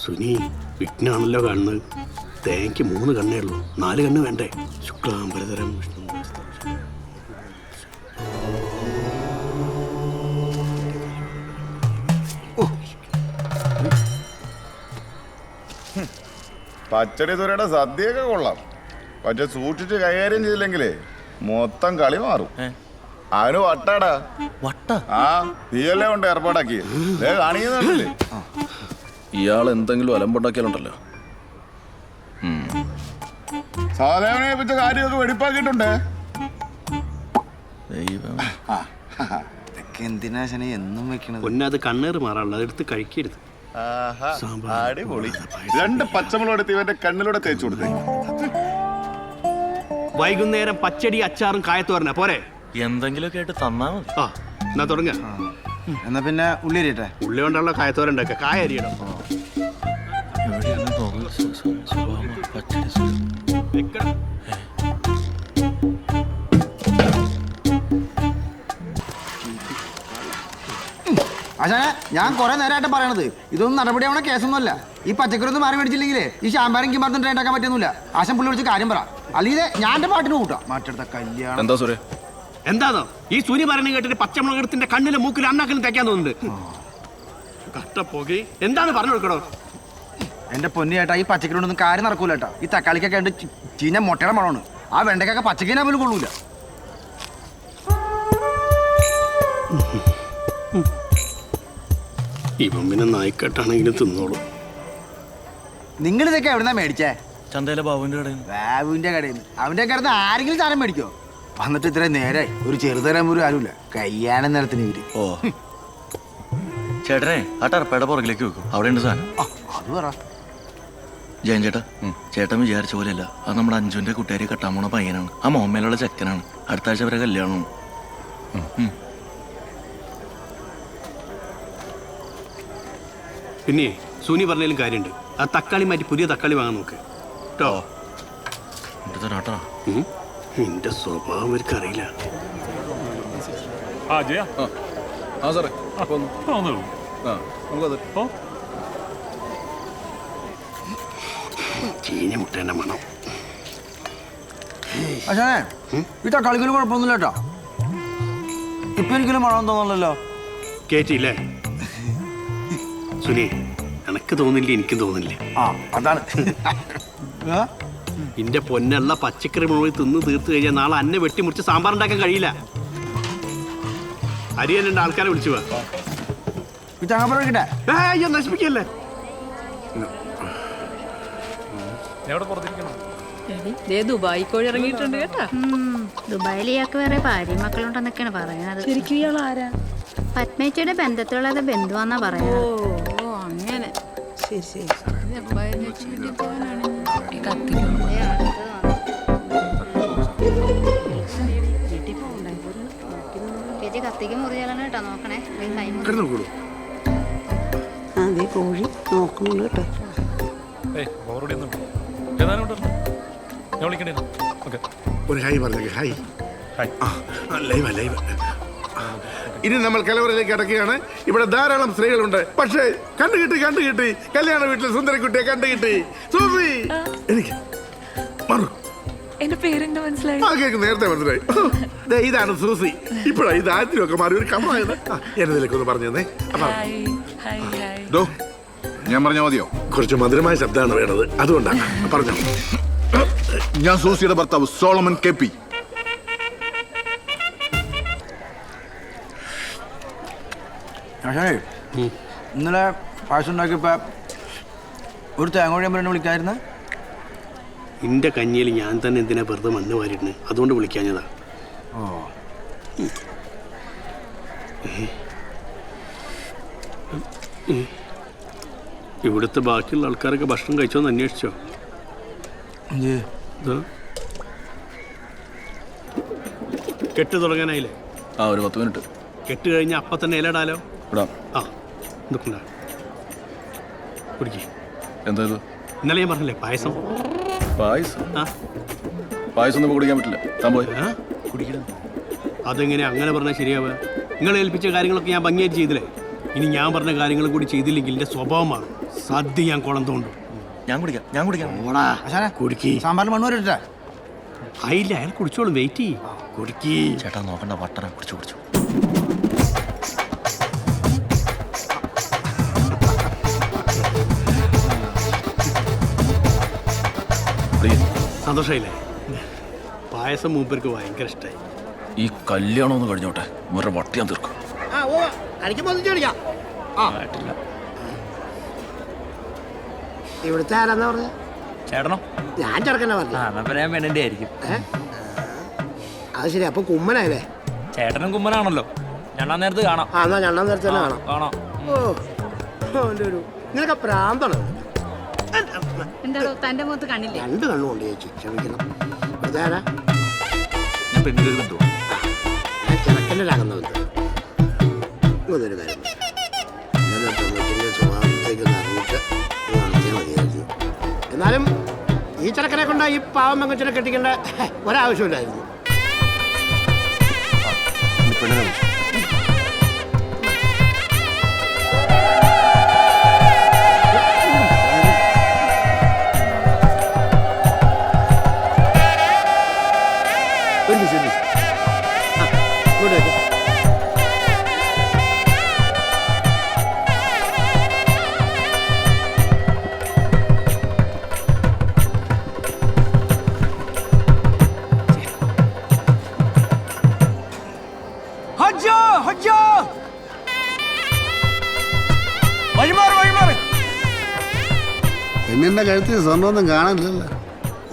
സുനി വിഘ്നാണല്ലോ കാണുന്നത്. തേങ്ങയ്ക്ക് 3 കണ്ണേ ഉള്ളൂ, 4 കണ്ണ് വേണ്ടേ? ശുക്ലാംബരധരം വിഷ്ണു. പച്ചടി തുരയുടെ സദ്യയൊക്കെ കൊള്ളാം. പക്ഷെ സൂക്ഷിച്ച് കൈകാര്യം ചെയ്തില്ലെങ്കിലേ മൊത്തം കളി മാറും. അവന് വട്ടാടാ. ആ നീയല്ലേ കൊണ്ട് ഏർപ്പാടാക്കി കാണിക്കുന്നുണ്ടല്ലേ. ഇയാൾ എന്തെങ്കിലും അലമ്പുണ്ടാക്കിയാലുണ്ടല്ലോ. സാധാരണ വെച്ച കാര്യമൊക്കെ വെടിപ്പാക്കിയിട്ടുണ്ടേ. എന്തിനാ എന്നും വെക്കണത്? പൊന്നത് കണ്ണേറ് മാറാനുള്ള, അതെടുത്ത് കഴിക്കരുത്. അടിപൊളി. 2 പച്ചമുളക് എടുത്ത് ഇവന്റെ കണ്ണിലൂടെ തേച്ചു കൊടുത്തേ. വൈകുന്നേരം പച്ചടി അച്ചാറും കായത്തോരന പോരെ? എന്തെങ്കിലും കേട്ട് തന്നാ മതി. ആ എന്നാ തുടങ്ങ. എന്നാ പിന്നെ ഉള്ളി അരിയട്ടെ. ഉള്ളി കൊണ്ടുള്ള കായത്തോരൻ ഉണ്ടാക്കുക. കായ അരിയണം. ആശാനെ, ഞാൻ കുറെ നേരമായിട്ട് പറയണത് ഇതൊന്നും നടപടിയാവണ കേസൊന്നുമല്ല. ഈ പച്ചക്കറി ഒന്നും മാറി മേടിച്ചില്ലെങ്കിലേ ഈ ശാമ്പാരം കിമ്പാർത്തും ട്രെയിൻ ഉണ്ടാക്കാൻ പറ്റുന്നില്ല. ആശം പുള്ളി വിളിച്ച് കാര്യം പറ, അല്ലെങ്കിൽ ഞാൻ എന്റെ പാട്ടിന് കൂട്ടാം. മാറ്റെടുത്ത കല്യാണം എന്താ സുരേ? എന്താണോ ഈ സൂര്യ പറയുന്നത് കേട്ടിട്ട് പച്ചമുളകത്തിന്റെ കണ്ണിലും മൂക്കിലും അണ്ണാക്കിലും തേക്കാൻ തോന്നുന്നുണ്ട്. കട്ടപ്പോകി എന്താണ് പറഞ്ഞു കൊടുക്കണോ? എന്റെ പൊന്നിയേട്ടാ, ഈ പച്ചക്കറി ഒന്നും കാര്യം നടക്കൂല കേട്ടാ. ഈ തക്കാളിക്കൊക്കെ ഉണ്ട് ചീഞ്ഞ മുട്ടയുടെ മണമാണ്. ആ വെണ്ടയ്ക്കൊക്കെ പച്ചക്കറിനെ പോലും കൊള്ളൂല. ഇവൻ പിന്നെ നായിക്കെട്ടാണെങ്കിലും തിന്നോളൂ. നിങ്ങൾ ഇതൊക്കെ എവിടുന്നാ മേടിച്ചേ? ചന്തയിലെ ബാബുവിന്റെ കടയിൽ. ബാബുവിന്റെ കടയിൽ നിന്ന്. അവന്റെ കടന്ന് ആരെങ്കിലും സാധനം മേടിക്കോ? വന്നിട്ട് ഇത്രയും നേരെ ഒരു ചെറുതരം പോലും ആരുമില്ല. കയ്യാനം നിരത്തിന് ഇവര്. ഓ ചേട്ടനെ ആ ടർപ്പയുടെ പുറകിലേക്ക് വെക്കും. അവിടെ ഉണ്ട് സാധനം. അത് പറ ജയൻ ചേട്ടാ, ചേട്ടൻ വിചാരിച്ച പോലെയല്ല. അത് നമ്മുടെ അഞ്ജുവിന്റെ കൂട്ടുകാരി കെട്ടാൻ പോണ പയ്യനാണ്. ആ മോഹമ്മയിലുള്ള ചെക്കനാണ്. അടുത്ത ആഴ്ച വരെ കല്യാണം. പിന്നെ സൂനി പറഞ്ഞാലും കാര്യമുണ്ട്. ആ തക്കാളി മാറ്റി പുതിയ തക്കാളി വാങ്ങാൻ നോക്ക് കേട്ടോ. എന്റെ സ്വഭാവം അവർക്ക് അറിയില്ല. ചീഞ്ഞ മുട്ടേന്റെ മണം. പക്ഷേ ഈ തക്കാളിക്കൊരു കുഴപ്പമൊന്നുമില്ല കേട്ടോ. ഇപ്പൊ എനിക്കൊരു മണം തോന്നല്ലോ. കേറ്റില്ലേ സുനി? എനക്ക് തോന്നില്ല, എനിക്കും തോന്നില്ല. ആ അതാണ്. എന്റെ പൊന്നുള്ള പച്ചക്കറി മുഴുവൻ തിന്ന് തീർത്ത് കഴിഞ്ഞാൽ നാളെ അന്നെ വെട്ടിമുറിച്ച് സാമ്പാർ ഉണ്ടാക്കാൻ കഴിയില്ല. അരിയൻ 2 ആൾക്കാരെ വിളിച്ചു പോവാ. നശിപ്പിക്കല്ലേ. ദുബായി കോഴി ഇറങ്ങിയിട്ടുണ്ട് കേട്ടാ. ദുബായിൽ ഇയാൾക്ക് വേറെ ഭാര്യയും മക്കളുണ്ടെന്നൊക്കെയാണ് പറയുന്നത്. ശരിക്കും ഇയാൾ ആരാ? പത്മേച്ചിയുടെ ബന്ധത്തിലുള്ള ബന്ധുവാന്നാ പറയുന്നത്. ഓ അങ്ങനെ. ശരി ശരി. ചേച്ചി കത്തിക്ക് മുറിയാലാണ് കേട്ടോ. നോക്കണേ അതെ കോഴി നോക്കുന്നുണ്ട് കേട്ടോ. ഒരു ഹായ് പറഞ്ഞേ. Hi live live. ഇനി നമ്മൾ കലവറയിലേക്ക് അടക്കുകയാണ്. ഇവിടെ ധാരാളം സ്ത്രീകളുണ്ട്. പക്ഷേ കണ്ടുകിട്ടി കല്യാണ വീട്ടിൽ സുന്ദരക്കുട്ടിയെ കണ്ടുകിട്ടി. സൂസി, എനിക്ക് മാറു. എന്റെ പേരെന്താ മനസ്സിലായി? നേരത്തെ മനസ്സിലായി. ഇതാണ് സൂസി. ഇപ്പോഴാ ഇത് ആദ്യമൊക്കെ മാറി ഒരു കമ്മായത്. എന്നതിലേക്ക് ഒന്ന് പറഞ്ഞു തന്നെ. ഞാൻ പറഞ്ഞ മതിയോ? കുറച്ച് മധുരമായ ശബ്ദമാണ് വേണ്ടത്, അതുകൊണ്ടാണ് പറഞ്ഞു. ഞാൻ സൂസിയുടെ ഭർത്താവ് സോളമൻ കെപി. ഇന്നലെ പായസം ഉണ്ടാക്കിയപ്പോ ഒരു തേങ്ങോഴിയമ്മ എന്നെ വിളിക്കാതിരുന്ന? എന്റെ കഞ്ഞിയിൽ ഞാൻ തന്നെ എന്തിനാ വെറുതെ മണ്ണ് വാരിയിട്ടുണ്ട്, അതുകൊണ്ട് വിളിക്കാഞ്ഞതാ. ഓ ഇവിടുത്തെ ബാക്കിയുള്ള ആൾക്കാരൊക്കെ ഭക്ഷണം കഴിച്ചോന്ന് അന്വേഷിച്ചോ? കെട്ട് തുടങ്ങാനായില്ലേ? ഒരു 10 മിനിറ്റ്. കെട്ട് കഴിഞ്ഞ അപ്പം തന്നെ ഇലയിടാലോ. ആ എന്തൊക്കെ കുടിക്കേ. എന്താ ഇത്? ഇന്നലെ ഞാൻ പറഞ്ഞില്ലേ പായസം. പായസം ഒന്നും കുടിക്കാൻ പറ്റില്ല. കുടിക്കണം. അതെങ്ങനെ അങ്ങനെ പറഞ്ഞാൽ ശരിയാവുക? നിങ്ങൾ ഏൽപ്പിച്ച കാര്യങ്ങളൊക്കെ ഞാൻ ഭംഗിയായിട്ട് ചെയ്തില്ലേ? ഇനി ഞാൻ പറഞ്ഞ കാര്യങ്ങൾ കൂടി ചെയ്തില്ലെങ്കിൽ എൻ്റെ സ്വഭാവം മാറും. സദ്യ ഞാൻ കുളം തോണ്ടും. ഞാൻ കുടിക്കാം ഓടാ ആശാനെ കുടുക്കി. സാമ്പാറിൽ മണ്ണ് വരട്ടെ. ആയില്ല, അയാൾ കുടിച്ചോളും, വെയിറ്റ് ചെയ്യ്. കുടുക്കി. ചേട്ടാ നോക്കണ്ട, വട്ടന കുടിച്ചു സന്തോഷമായില്ലേ? പായസം മൂപ്പർക്ക് ഭയങ്കര ഇഷ്ടമായി. ഈ കല്യാണം ഒന്ന് കഴിഞ്ഞോട്ടെ, വേറെ വട്ടിയാൻ തീർക്കും. ഇവിടുത്തെ ആരാന്നാ പറഞ്ഞ? ചേട്ടനോ? ഞാൻ ചെറുക്കനെ പറഞ്ഞു. ഞാൻ പെണ്ണിന്റെ ആയിരിക്കും. അത് ശരി, അപ്പൊ കുമ്മനായല്ലേ? ചേട്ടനും കുമ്മനാണല്ലോ. ഞണ്ണാൻ നേരത്ത് കാണാം. എന്നാ രണ്ടാം നേരത്തെ തന്നെ കാണാം. കാണാം. നിനക്ക് പ്രാന്താണ്. എന്താടോ തന്റെ മുഖത്ത് കണ്ണില്ലേ? രണ്ട് കണ്ണുകൊണ്ട് ചേച്ചി, ക്ഷമിക്കണം. ഇവിടുത്തെ ആരാ? ഞാൻ പെണ്ണിന്റെ ഒരു ബന്ധുവാ. ഞാൻ ചെറുക്കൻ്റെ രാഗം ഇതൊരു കാര്യം സ്വഭാവത്തേക്ക് അറിഞ്ഞിട്ട് നടത്തിയാൽ മതിയായിരുന്നു. എന്നാലും ഈ ചെറുക്കനെ കൊണ്ട് ഈ പാവം പെങ്കച്ചിനെ കെട്ടിക്കേണ്ട ഒരാവശ്യമില്ലായിരുന്നു. പെണ്ണിന്റെ കഴുത്തിൽ സ്വർണ്ണമൊന്നും കാണാനില്ലല്ലോ.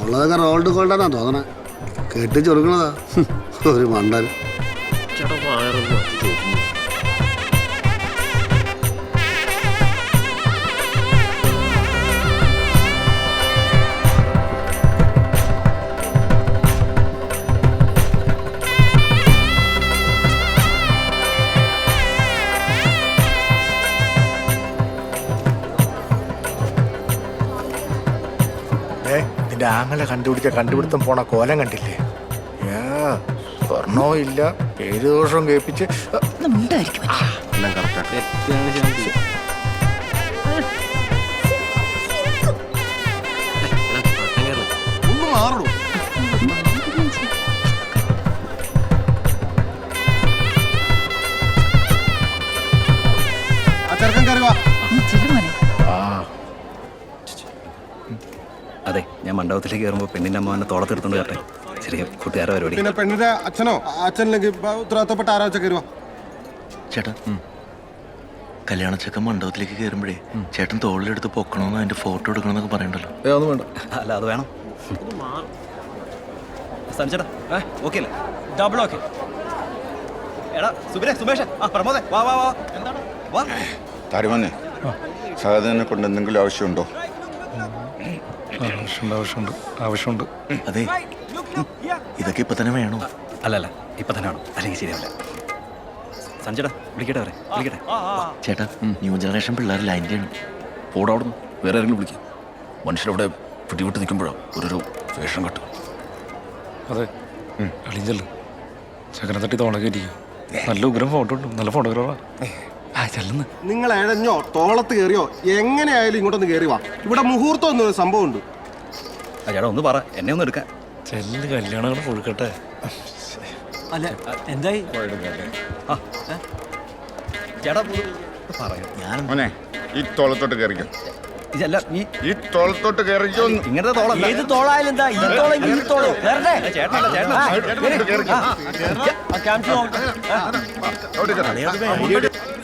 ഉള്ളതൊക്കെ റോൾഡ് ഗോൾഡാന്നാ തോന്നണേ. കെട്ടിച്ച് കൊടുക്കണതാ ഒരു മണ്ടൻ. നിന്റെ ആങ്ങളെ കണ്ടുപിടുത്തം പോണ കോലം കണ്ടില്ലേ? സ്വർണ്ണോ ഇല്ല, ഏഴ് ദോഷം കേൾപ്പിച്ച് എല്ലാം കറക്റ്റാ. ഒന്ന് മാറൂ. ആ ചെറുക്കൻ കയറി വാ. അതെ, ഞാൻ മണ്ഡപത്തിലേക്ക് കയറുമ്പോൾ പെണ്ണിന്റെ അമ്മ എന്നെ തോളത്തെടുത്തോണ്ട് കയറട്ടെ. ചെറിയ കൂട്ടുകാരെ പരിപാടി. പിന്നെ പെണ്ണിന്റെ അച്ഛനോ അച്ഛനില്ലെങ്കിൽ ഉത്തരവാദിത്തപ്പെട്ട ആരോ വെച്ചാൽ കയറുവാ. ചേട്ടാ, കല്യാണച്ചക്കൻ മണ്ഡപത്തിലേക്ക് കയറുമ്പോഴേ ചേട്ടൻ തോളിലെടുത്ത് പൊക്കണമെന്നോ അതിന്റെ ഫോട്ടോ എടുക്കണമെന്നൊക്കെ പറയണ്ടല്ലോ. ഒന്നും വേണ്ട. അല്ല, അത് വേണം. ചേട്ടാ ഓക്കെ അല്ലേ? Double okay. എടാ സുമേഷ്, പ്രമോദേ, വാ വാ വാ. എന്താണ് വാ? താരുമോനെ, സഹോദരനെ കൊണ്ട് എന്തെങ്കിലും ആവശ്യമുണ്ടോ? ആവശ്യമുണ്ട്. അതെ, ഇതൊക്കെ ഇപ്പൊ തന്നെ വേണോ? അല്ലല്ല, ഇപ്പൊ തന്നെ വേണം, അല്ലെങ്കിൽ ശരിയാവില്ല. സഞ്ജടാ വിളിക്കട്ടെ, വിളിക്കട്ടെ. ചേട്ടാ, ന്യൂ ജനറേഷൻ പിള്ളേർ ലൈനിലാണ്. ഓടാ അവിടുന്ന്, വേറെ ആരെങ്കിലും വിളിക്കും. മനുഷ്യരവിടെ പിടിവിട്ട് നിൽക്കുമ്പോഴോ ഓരോരോ വേഷം കെട്ടും. അതെ, അളിഞ്ചല്ല ചക്കനെ തട്ടി തോള കയറ്റിക്കും. നല്ല ഉഗ്രം ഫോട്ടോ ഉണ്ട്, നല്ല ഫോട്ടോഗ്രാഫാ. ചെല്ലുന്നു. നിങ്ങൾ എഴഞ്ഞോ തോളത്ത് കയറിയോ എങ്ങനെയായാലും ഇങ്ങോട്ടൊന്ന് കയറി വാ. ഇവിടെ മുഹൂർത്തം എന്നൊരു സംഭവം ഉണ്ട്. ചേട്ടാ ഒന്ന് പറ, എന്നെ ഒന്ന് എടുക്കാൻ. ചെല്ല്, കല്യാണങ്ങൾ കൊടുക്കട്ടെ. അല്ല എന്തായി? ചേട്ടാ പറയാം. ഞാൻ മോനെ, ഈ തോളത്തോട്ട് കയറിക്കോ. ഇതല്ല ഈ തോളത്തോട്ട് കയറിക്കോ. ഇങ്ങനത്തെ തോളല്ല. ഏത് തോളായാലും എന്താ? ഈ തോളെങ്കിൽ ഈ തോള്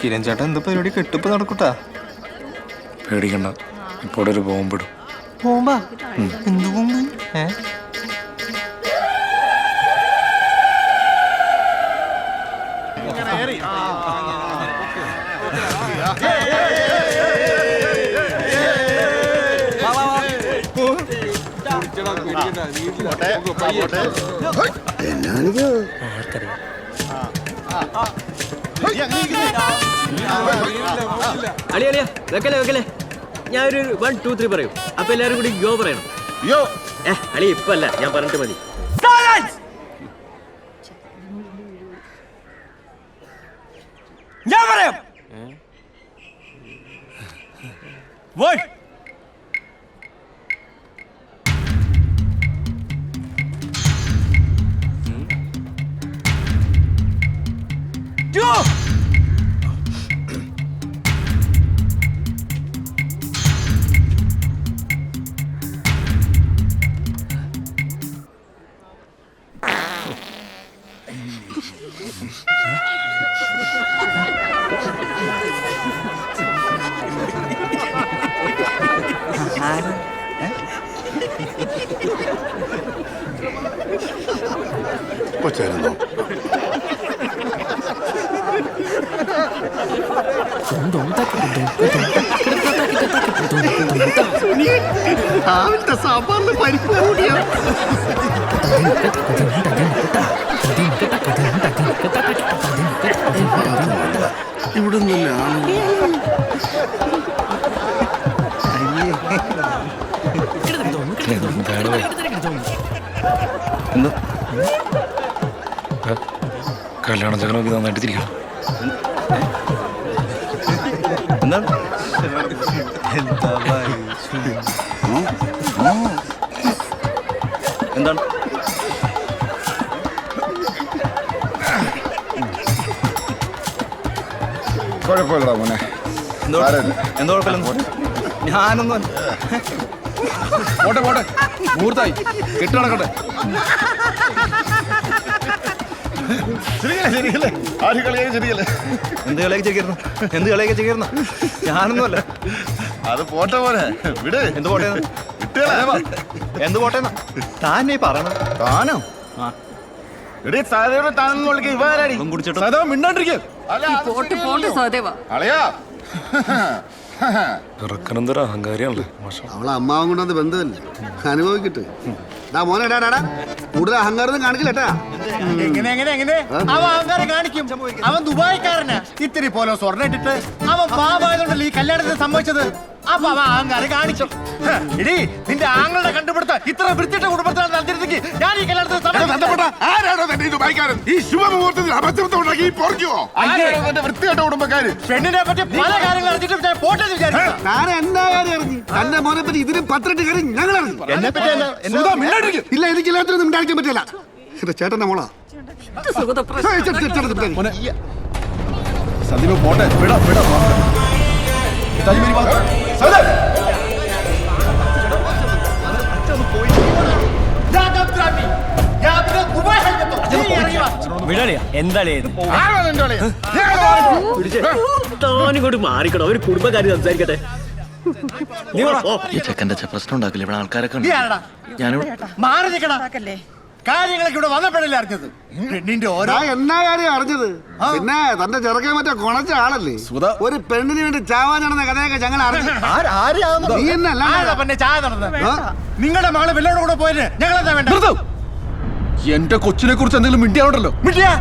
കിരൺ ചേട്ടൻ എന്താ പരിപാടി? കെട്ടിപ്പ് നടക്കൂട്ടാ. പേടിക്കണ്ട, ഇപ്പോൾ ഒരു ബോംബിടും. ബോംബാ? എന്ത് ബോംബ്? അളിയ വെക്കല്ലേ വെക്കല്ലേ. ഞാനൊരു 1 2 3 പറയും. അപ്പൊ എല്ലാരും കൂടി യോ പറയണം. യോ അളി ഇപ്പൊ അല്ല, ഞാൻ പറഞ്ഞിട്ട് മതി. ഞാൻ പറയാം. Word. Two. കൊച്ചായിരുന്നോ? രാവിലത്തെ സാമ്പാറിന് പരിപ്പ് കൂടിയാ. ഇവിടെ നിന്നാണ് എന്താ കല്യാണ ചകൻ നോക്കി നന്നായിട്ട് തിരിക്കണം. എന്താണ് എന്താണ് കുഴപ്പമില്ലടാ മോനെ. എന്താ കുഴപ്പമില്ല. ഞാനൊന്നും പോട്ടെ പോട്ടെ, മുഹൂർത്തായി, കെട്ട് നടക്കട്ടെ. ശരിയല്ലേ? ആരും കളിയായി ശരിയല്ലേ? എന്ത് കളിയൊക്കെ ചെയ്യരുന്നു? എന്ത് കളിയൊക്കെ ചെയ്യുന്നു? ഞാനൊന്നുമല്ല. അത് പോട്ടെ പോലെ വിട്. എന്ത് പോട്ടേന്ന്? എന്ത് പോട്ടേന്ന് താൻ ഈ പറയണം? താനോ? കുടിച്ചിട്ട് മിണ്ടാണ്ടിരിക്കുക. ഇറക്കനെന്തൊരു അഹങ്കാരിയാണല്ലേ മാഷാ. അവളെ അമ്മാവും കൊണ്ടത് ബന്ധമല്ലേ, അനുഭവിക്കട്ടെ. മോനെ ഡാടാ കൂടുതൽ അഹങ്കാരം കാണിക്കില്ലേട്ടാ. എങ്ങനെ അവൻ അഹങ്കാരം കാണിക്കും. അവൻ ദുബായിക്കാരനാ. ഇത്തിരി പോലെ സ്വർണ്ണം ഇട്ടിട്ട് അവൻ പാവായതുകൊണ്ടല്ലേ ഈ കല്യാണത്തിന് സംഭവിച്ചത്. അപ്പൊ അവൻ അഹങ്കാരം കാണിച്ചു. ഇടി നിന്റെ ആങ്ങളുടെ കണ്ടുപിടുത്ത ഇത്ര വൃത്തിയുടെ കുടുംബത്തിലാണ് നടത്തിയിരുന്നെങ്കിൽ ഞാൻ ഈ കല്യാണത്തിന് ആരാണോ തന്നെ ഇത് വായിക്കാരൻ? ഈ ശുഭമുഹൂർത്തത്തിൽ അപചൃപ്തം ഉണ്ടാക്കി വൃത്തികെട്ട കുടുംബക്കാര്. പെണ്ണിനെ പറ്റി പല കാര്യങ്ങൾ അറിഞ്ഞിട്ട് ഞാൻ പോട്ടെ എന്ന് വിചാരിച്ചു. ഞാൻ എന്താ കാര്യം അറിഞ്ഞു? തന്റെ മോനെ പറ്റി ഇതിന് 18 കാര്യം ഞങ്ങൾ അറിഞ്ഞു. എന്നെ പറ്റി ഇല്ല, എനിക്ക് എല്ലാത്തിനും ഉണ്ടാക്കാൻ പറ്റില്ല. എന്റെ ചേട്ടന്റെ മോളാ. സന്ദീപ് പോട്ടെ, വിടാ വിടാ. എന്താണിങ്ങോട്ട് മാറിക്കണോ? ഒരു കുടുംബക്കാരി സംസാരിക്കട്ടെ. ഈ ചെക്കൻ്റെ പ്രശ്നം ഉണ്ടാക്കില്ല, ഇവിടെ ആൾക്കാരൊക്കെ ഉണ്ട്. ഞാനിവിടെ മാറി നിൽക്കണ കാര്യങ്ങളൊക്കെ ഇവിടെ വന്നപ്പോഴല്ലേ അറിഞ്ഞത്. പെണ്ണിന്റെ ഓരോ എന്നാ കാര്യം അറിഞ്ഞത്? പിന്നെ തന്റെ ചെറുക്കൻ മറ്റേ കൊണച്ച ആളല്ലേ, ഒരു പെണ്ണിന് വേണ്ടി ചാവാനാണെന്ന കഥയൊക്കെ ഞങ്ങൾ അറിഞ്ഞു. നീ എന്നല്ല പിന്നെ ചായ നടന്നത്. നിങ്ങളുടെ മകള് വെല്ലോടെ കൂടെ പോയത് ഞങ്ങളെന്താ വേണ്ട? എന്റെ കൊച്ചിനെ കുറിച്ച് എന്തെങ്കിലും മിണ്ടിയാവുണ്ടല്ലോ. മിണ്ടിയാ